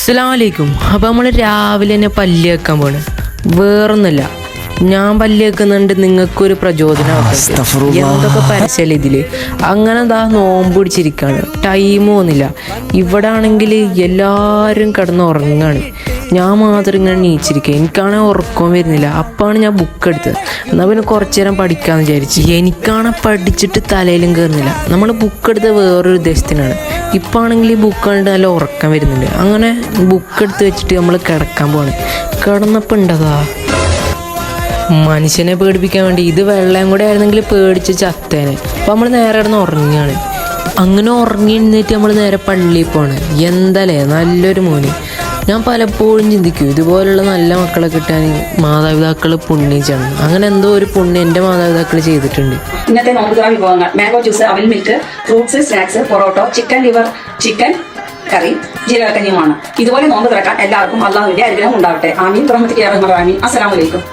അസ്സലാമലൈക്കും. അപ്പോൾ നമ്മൾ രാവിലെ തന്നെ പല്ല് വെക്കാൻ പോണ്. വേറൊന്നുമില്ല, ഞാൻ പല്ല് വെക്കുന്നുണ്ട് നിങ്ങൾക്കൊരു പ്രചോദനം. എന്തൊക്കെ പരസ്യമല്ല ഇതില്. അങ്ങനെ എന്താ നോമ്പ് പിടിച്ചിരിക്കുകയാണ്, ടൈം ഒന്നുമില്ല. ഇവിടെ ആണെങ്കിൽ എല്ലാവരും കിടന്ന് ഉറങ്ങാണ്, ഞാൻ മാത്രം ഇങ്ങനെ നീച്ചിരിക്കുക. എനിക്കാണെങ്കിൽ ഉറക്കം വരുന്നില്ല. അപ്പാണ് ഞാൻ ബുക്ക് എടുത്തത്. എന്നാൽ പിന്നെ കുറച്ചു നേരം പഠിക്കാമെന്ന് വിചാരിച്ചു. എനിക്കാണെ പഠിച്ചിട്ട് തലയിലും കയറുന്നില്ല. നമ്മൾ ബുക്ക് എടുത്ത് വേറൊരു ഉദ്ദേശത്തിനാണ്. ഇപ്പം ആണെങ്കിൽ ഈ ബുക്ക് കണ്ടിട്ട് നല്ല ഉറക്കം വരുന്നുണ്ട്. അങ്ങനെ ബുക്ക് എടുത്ത് വെച്ചിട്ട് നമ്മൾ കിടക്കാൻ പോവാണ്. കിടന്നപ്പോൾ ഉണ്ടതാ മനുഷ്യനെ പേടിപ്പിക്കാൻ വേണ്ടി ഇത് വെള്ളം കൂടെ ആയിരുന്നെങ്കിൽ പേടിച്ച് ചത്തേനെ. അപ്പം നമ്മൾ നേരെ കിടന്ന് ഉറങ്ങുകയാണ്. അങ്ങനെ ഉറങ്ങി എഴുന്നേറ്റ് നമ്മൾ നേരെ പള്ളിയിൽ പോവാണ്. എന്താലേ നല്ലൊരു മോന്. ഞാൻ പലപ്പോഴും ചിന്തിക്കും, ഇതുപോലുള്ള നല്ല മക്കളെ കിട്ടാൻ മാതാപിതാക്കൾ പുണ്യം ചെയ്യണം. അങ്ങനെ എന്തോ ഒരു പുണ്യം എൻ്റെ മാതാപിതാക്കൾ ചെയ്തിട്ടുണ്ട്. ഇന്നത്തെ നോമ്പുതുറ വിഭവങ്ങൾ: mango juice, aval milk, fruits, snacks, parotta, chicken liver, chicken curry, ജീരകക്കഞ്ഞിയുമാണ്. ഇതുപോലെ നോമ്പ് തുറക്കാൻ എല്ലാവർക്കും അള്ളാഹുവിന്റെ അനുഗ്രഹം ഉണ്ടാവട്ടെ. ആമീൻ. റഹ്മത്തുള്ളാഹി. അസ്സലാമു അലൈക്കും.